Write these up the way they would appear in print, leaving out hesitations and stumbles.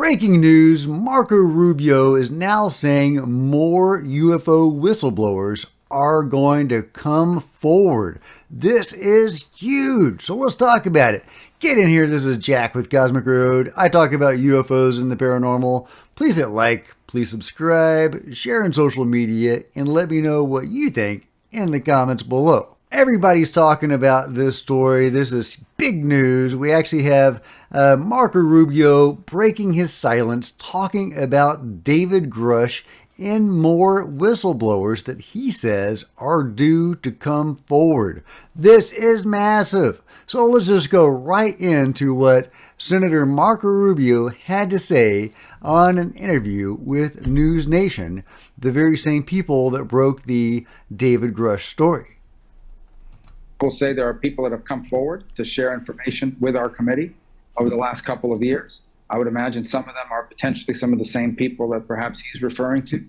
Breaking news, Marco Rubio is now saying more UFO whistleblowers are going to come forward. This is huge, so let's talk about it. Get in here, this is Jack with Cosmic Road. I talk about UFOs and the paranormal. Please hit like, please subscribe, share on social media, and let me know what you think in the comments below. Everybody's talking about this story. This is big news. We actually have Marco Rubio breaking his silence, talking about David Grush and more whistleblowers that he says are due to come forward. This is massive. So let's just go right into what Senator Marco Rubio had to say on an interview with News Nation, the very same people that broke the David Grush story. Will say there are people that have come forward to share information with our committee over the last couple of years. I would imagine some of them are potentially some of the same people that perhaps he's referring to.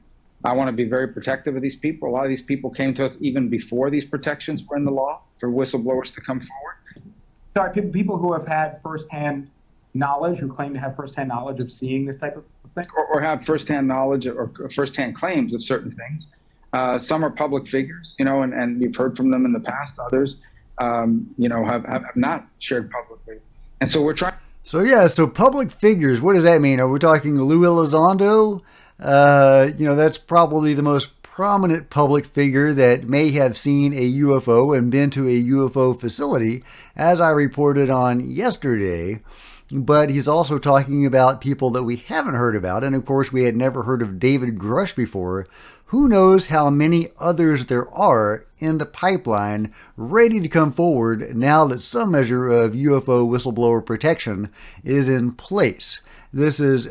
I want to be very protective of these people. A lot of these people came to us even before these protections were in the law for whistleblowers to come forward. Sorry, people who have had firsthand knowledge, who claim to have firsthand knowledge of seeing this type of thing? Or have firsthand knowledge or firsthand claims of certain things. Some are public figures, and we've heard from them in the past. Others, have not shared publicly. And so we're trying. So public figures, what does that mean? Are we talking Lou Elizondo? That's probably the most prominent public figure that may have seen a UFO and been to a UFO facility, as I reported on yesterday. But he's also talking about people that we haven't heard about. And of course, we had never heard of David Grush before. Who knows how many others there are in the pipeline ready to come forward now that some measure of UFO whistleblower protection is in place. This is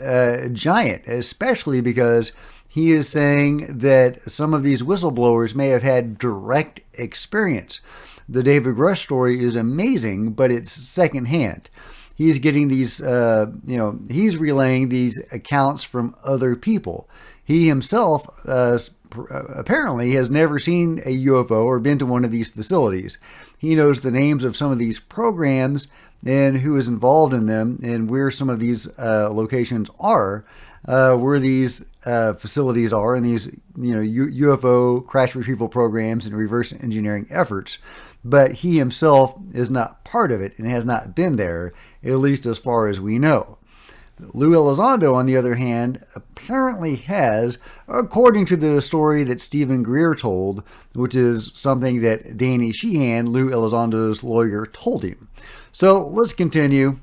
giant, especially because he is saying that some of these whistleblowers may have had direct experience. The David Grush story is amazing, but it's secondhand. He's getting these, he's relaying these accounts from other people. He himself apparently has never seen a UFO or been to one of these facilities. He knows the names of some of these programs and who is involved in them and where some of these locations are, where these facilities are, and these UFO crash retrieval programs and reverse engineering efforts. But he himself is not part of it and has not been there, at least as far as we know. Lou Elizondo, on the other hand, apparently has, according to the story that Stephen Greer told, which is something that Danny Sheehan, Lou Elizondo's lawyer, told him. So let's continue.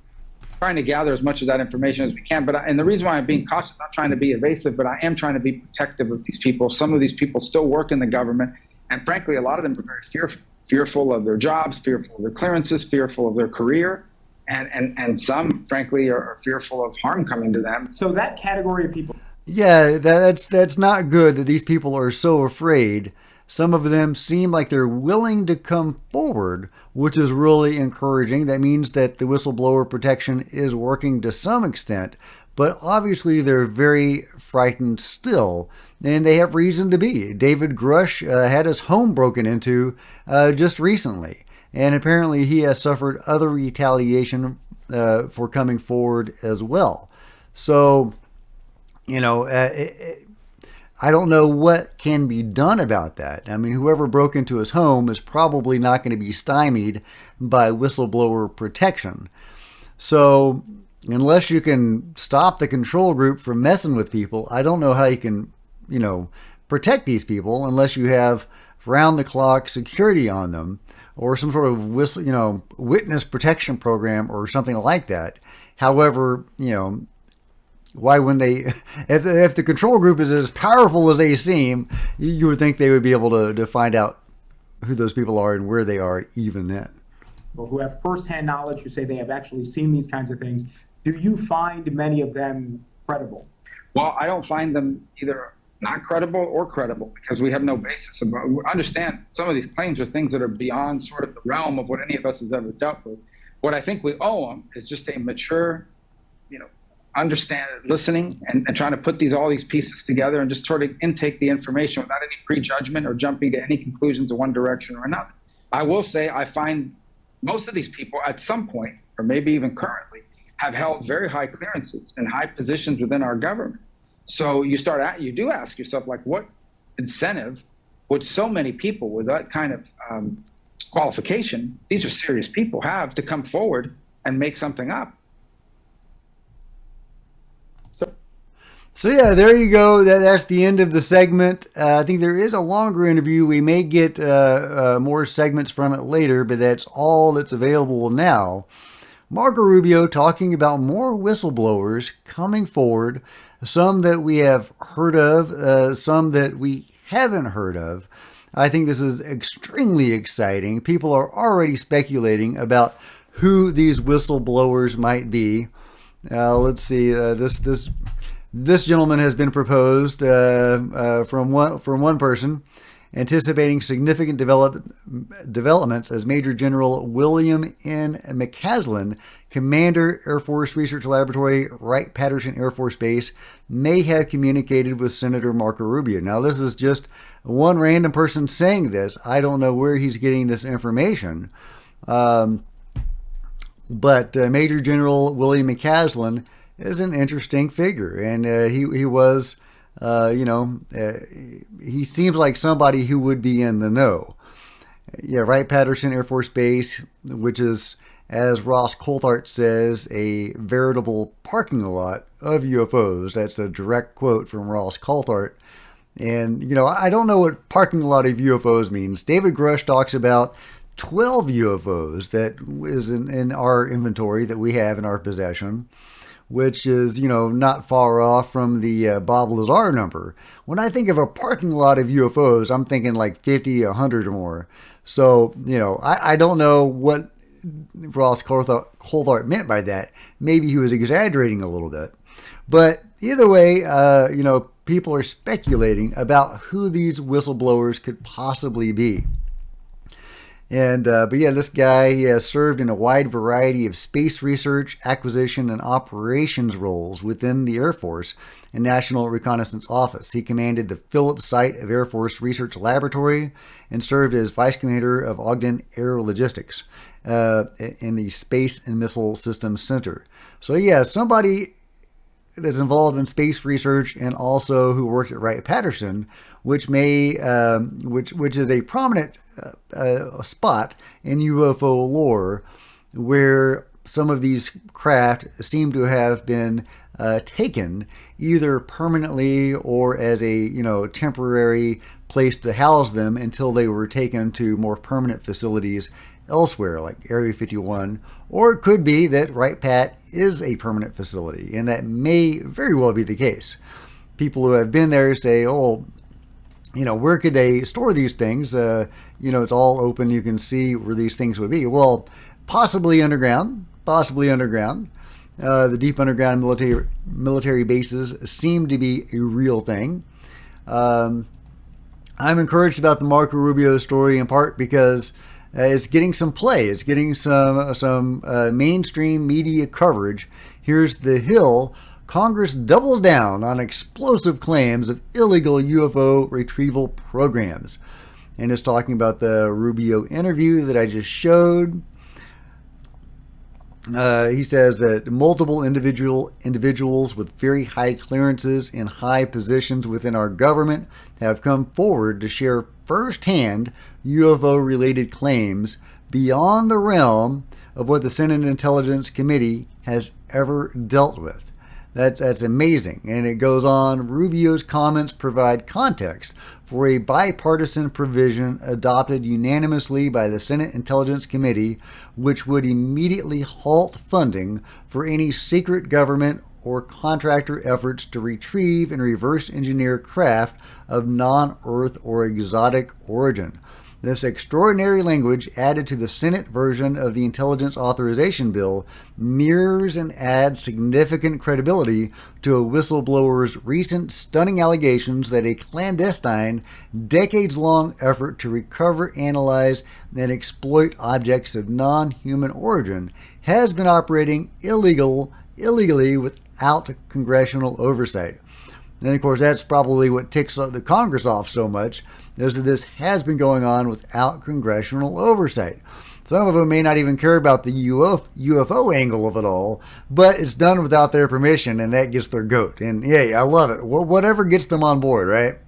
Trying to gather as much of that information as we can, and the reason why I'm being cautious, not trying to be evasive, but I am trying to be protective of these people. Some of these people still work in the government, and frankly, a lot of them are very fearful of their jobs, fearful of their clearances, fearful of their career. And some, frankly, are fearful of harm coming to them. So that category of people. Yeah, that's not good that these people are so afraid. Some of them seem like they're willing to come forward, which is really encouraging. That means that the whistleblower protection is working to some extent, but obviously they're very frightened still, and they have reason to be. David Grush had his home broken into just recently. And apparently he has suffered other retaliation for coming forward as well. So, I don't know what can be done about that. I mean, whoever broke into his home is probably not going to be stymied by whistleblower protection. So, unless you can stop the control group from messing with people, I don't know how you can, protect these people unless you have round-the-clock security on them, or some sort of witness protection program or something like that. However, why when they, if the control group is as powerful as they seem, you would think they would be able to find out who those people are and where they are even then. Well, who have firsthand knowledge, who say they have actually seen these kinds of things. Do you find many of them credible? Well, I don't find them either not credible or credible, because we have no basis. Understand, some of these claims are things that are beyond sort of the realm of what any of us has ever dealt with. What I think we owe them is just a mature, understand, listening, and trying to put all these pieces together and just sort of intake the information without any prejudgment or jumping to any conclusions in one direction or another. I will say I find most of these people at some point, or maybe even currently, have held very high clearances and high positions within our government. So you do ask yourself, like, what incentive would so many people with that kind of qualification, these are serious people, have to come forward and make something up? So yeah, there you go. That's the end of the segment. I think there is a longer interview. We may get more segments from it later, but that's all that's available now. Marco Rubio talking about more whistleblowers coming forward, some that we have heard of, some that we haven't heard of. I think this is extremely exciting. People are already speculating about who these whistleblowers might be. Let's see. This gentleman has been proposed from one person, anticipating significant developments as Major General William N. McCaslin, Commander, Air Force Research Laboratory, Wright-Patterson Air Force Base, may have communicated with Senator Marco Rubio. Now, this is just one random person saying this. I don't know where he's getting this information. But Major General William McCaslin is an interesting figure, and he was, he seems like somebody who would be in the know. Yeah, Wright-Patterson Air Force Base, which is, as Ross Coulthart says, a veritable parking lot of UFOs. That's a direct quote from Ross Coulthart. And, I don't know what parking lot of UFOs means. David Grush talks about 12 UFOs that is in our inventory that we have in our possession, which is, not far off from the Bob Lazar number. When I think of a parking lot of UFOs, I'm thinking like 50, 100 or more. So, I don't know what Ross Coulthart meant by that. Maybe he was exaggerating a little bit. But either way, people are speculating about who these whistleblowers could possibly be. And, but yeah, this guy, he has served in a wide variety of space research, acquisition, and operations roles within the Air Force and National Reconnaissance Office. He commanded the Phillips Site of Air Force Research Laboratory and served as Vice Commander of Ogden Air Logistics in the Space and Missile Systems Center. So yeah, somebody that's involved in space research and also who worked at Wright-Patterson, which is a prominent spot in UFO lore, where some of these craft seem to have been taken either permanently or as a temporary place to house them until they were taken to more permanent facilities elsewhere, like Area 51. Or it could be that Wright-Pat is a permanent facility, and that may very well be the case. People who have been there say, oh, where could they store these things? It's all open. You can see where these things would be. Well, possibly underground. The deep underground military bases seem to be a real thing. I'm encouraged about the Marco Rubio story in part because it's getting some play. It's getting some mainstream media coverage. Here's The Hill. Congress doubles down on explosive claims of illegal UFO retrieval programs. And it's talking about the Rubio interview that I just showed. He says that multiple individuals with very high clearances in high positions within our government have come forward to share firsthand UFO-related claims beyond the realm of what the Senate Intelligence Committee has ever dealt with. That's amazing. And it goes on, Rubio's comments provide context for a bipartisan provision adopted unanimously by the Senate Intelligence Committee, which would immediately halt funding for any secret government or contractor efforts to retrieve and reverse engineer craft of non-Earth or exotic origin. This extraordinary language added to the Senate version of the Intelligence Authorization Bill mirrors and adds significant credibility to a whistleblower's recent stunning allegations that a clandestine, decades-long effort to recover, analyze, and exploit objects of non-human origin has been operating illegally without congressional oversight. And of course, that's probably what ticks the Congress off so much, is that this has been going on without congressional oversight. Some of them may not even care about the UFO angle of it all, but it's done without their permission, and that gets their goat. And hey, I love it. Whatever gets them on board, right?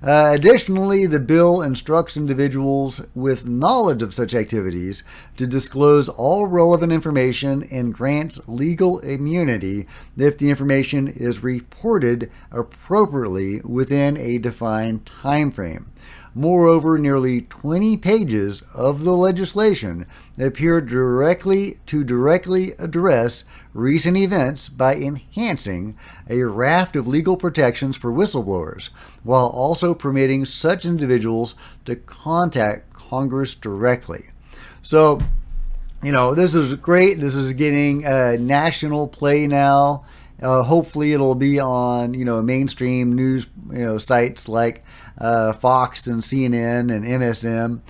Additionally, the bill instructs individuals with knowledge of such activities to disclose all relevant information and grants legal immunity if the information is reported appropriately within a defined time frame. Moreover, nearly 20 pages of the legislation appear directly address recent events by enhancing a raft of legal protections for whistleblowers, while also permitting such individuals to contact Congress directly. So, this is great. This is getting national play now. Hopefully it'll be on, mainstream news, sites like Fox and CNN and MSM.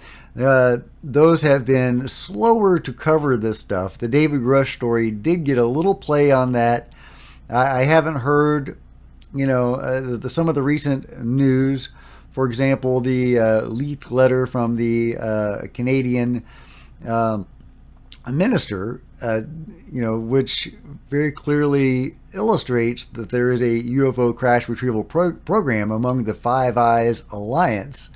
Those have been slower to cover this stuff. The David Grush story did get a little play on that. I haven't heard, some of the recent news. For example, the leaked letter from the Canadian minister, which very clearly illustrates that there is a UFO crash retrieval program among the Five Eyes Alliance.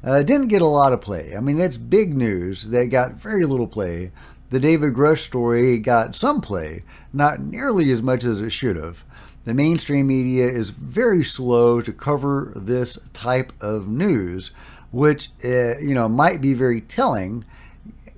Didn't get a lot of play. I mean, that's big news that got very little play. The David Grush story got some play, not nearly as much as it should have. The mainstream media is very slow to cover this type of news, which, might be very telling.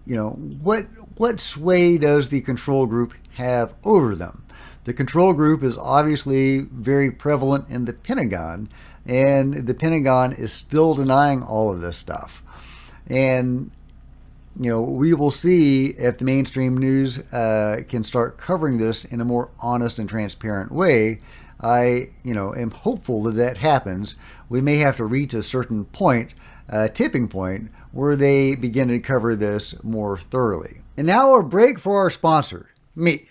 What sway does the control group have over them? The control group is obviously very prevalent in the Pentagon, and the Pentagon is still denying all of this stuff. And, we will see if the mainstream news can start covering this in a more honest and transparent way. I, am hopeful that happens. We may have to reach a certain point, tipping point, where they begin to cover this more thoroughly. And now a break for our sponsor, me.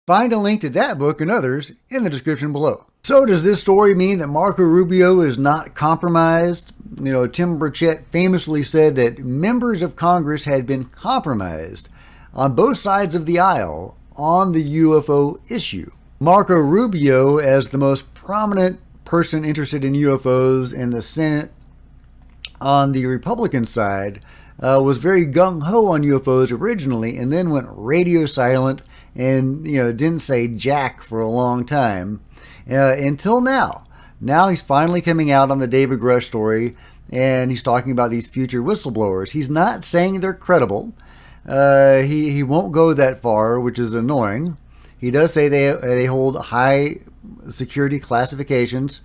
Find a link to that book and others in the description below. So does this story mean that Marco Rubio is not compromised? Tim Burchett famously said that members of Congress had been compromised on both sides of the aisle on the UFO issue. Marco Rubio, as the most prominent person interested in UFOs in the Senate on the Republican side, was very gung-ho on UFOs originally and then went radio silent and didn't say jack for a long time until now. Now he's finally coming out on the David Grush story, and he's talking about these future whistleblowers. He's not saying they're credible. He won't go that far, which is annoying. He does say they hold high security classifications,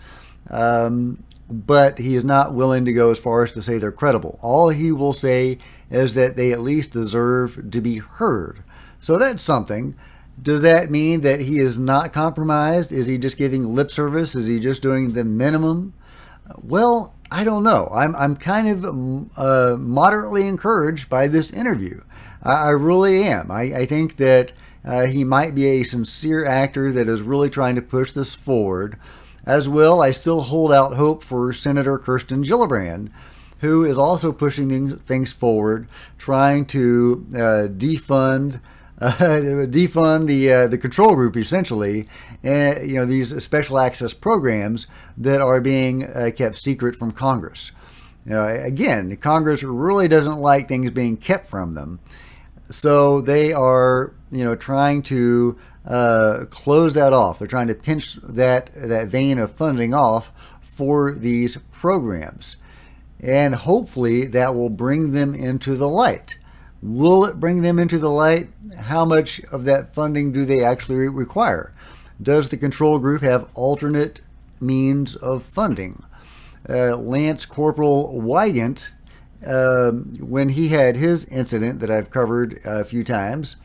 but he is not willing to go as far as to say they're credible. All he will say is that they at least deserve to be heard. So that's something. Does that mean that he is not compromised? Is he just giving lip service? Is he just doing the minimum? Well, I don't know. I'm kind of moderately encouraged by this interview. I really am. I think that he might be a sincere actor that is really trying to push this forward. As well, I still hold out hope for Senator Kirsten Gillibrand, who is also pushing things forward, trying to defund defund the control group essentially, and these special access programs that are being kept secret from Congress. Again, Congress really doesn't like things being kept from them, so they are trying to close that off. They're trying to pinch that vein of funding off for these programs, and hopefully that will bring them into the light. Will it bring them into the light? How much of that funding do they actually require? Does the control group have alternate means of funding? Lance Corporal Wygant, when he had his incident that I've covered a few times,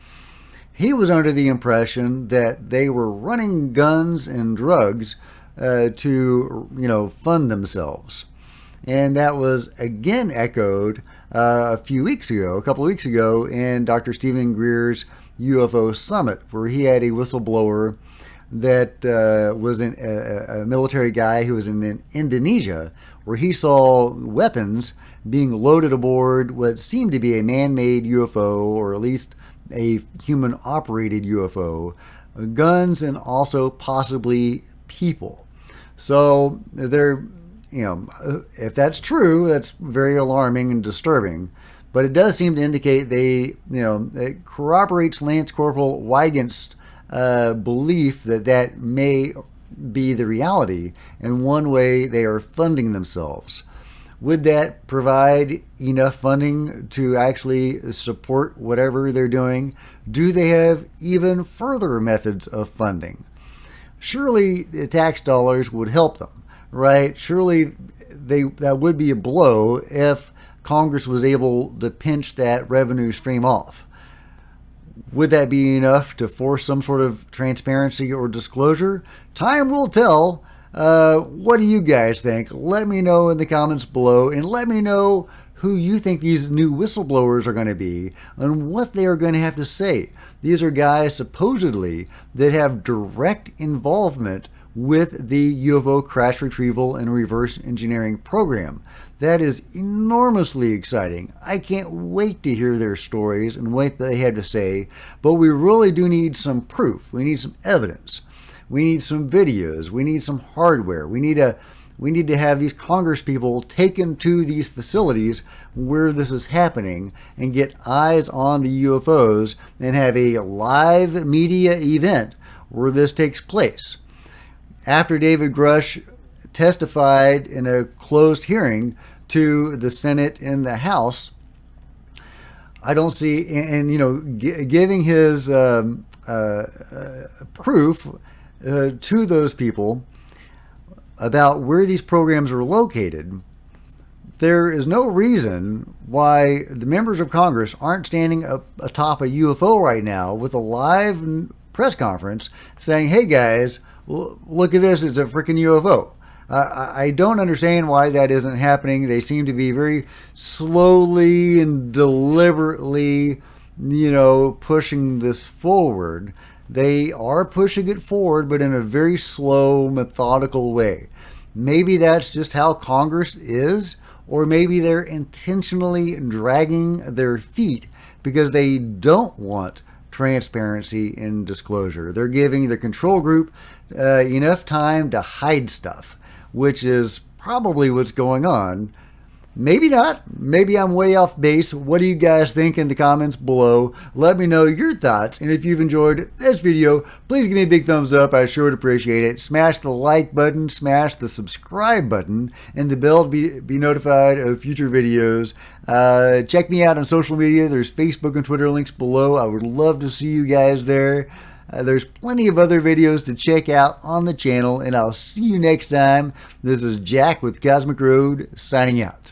he was under the impression that they were running guns and drugs to fund themselves. And that was again echoed a couple of weeks ago, in Dr. Stephen Greer's UFO Summit, where he had a whistleblower that was a military guy who was in Indonesia, where he saw weapons being loaded aboard what seemed to be a man-made UFO, or at least a human-operated UFO, guns, and also possibly people. So they're, if that's true, that's very alarming and disturbing. But it does seem to indicate it corroborates Lance Corporal Wygant's belief that may be the reality, and one way they are funding themselves. Would that provide enough funding to actually support whatever they're doing? Do they have even further methods of funding? Surely the tax dollars would help them, right? Surely that would be a blow if Congress was able to pinch that revenue stream off. Would that be enough to force some sort of transparency or disclosure? Time will tell. What do you guys think? Let me know in the comments below, and let me know who you think these new whistleblowers are going to be and what they are going to have to say. These are guys supposedly that have direct involvement with the UFO crash retrieval and reverse engineering program. That is enormously exciting. I can't wait to hear their stories and what they have to say, but we really do need some proof. We need some evidence. We need some videos. We need some hardware. We need to have these Congress people taken to these facilities where this is happening and get eyes on the UFOs and have a live media event where this takes place. After David Grush testified in a closed hearing to the Senate and the House, I don't see, giving his proof to those people about where these programs are located, there is no reason why the members of Congress aren't standing up atop a UFO right now with a live press conference saying, hey guys, look at this, it's a freaking UFO. I don't understand why that isn't happening. They seem to be very slowly and deliberately, pushing this forward. They are pushing it forward, but in a very slow, methodical way. Maybe that's just how Congress is, or maybe they're intentionally dragging their feet because they don't want transparency and disclosure. They're giving the control group enough time to hide stuff, which is probably what's going on. Maybe not. Maybe I'm way off base. What do you guys think in the comments below? Let me know your thoughts. And if you've enjoyed this video, please give me a big thumbs up. I sure would appreciate it. Smash the like button, smash the subscribe button, and the bell to be notified of future videos. Check me out on social media. There's Facebook and Twitter links below. I would love to see you guys there. There's plenty of other videos to check out on the channel, and I'll see you next time. This is Jack with Cosmic Road, signing out.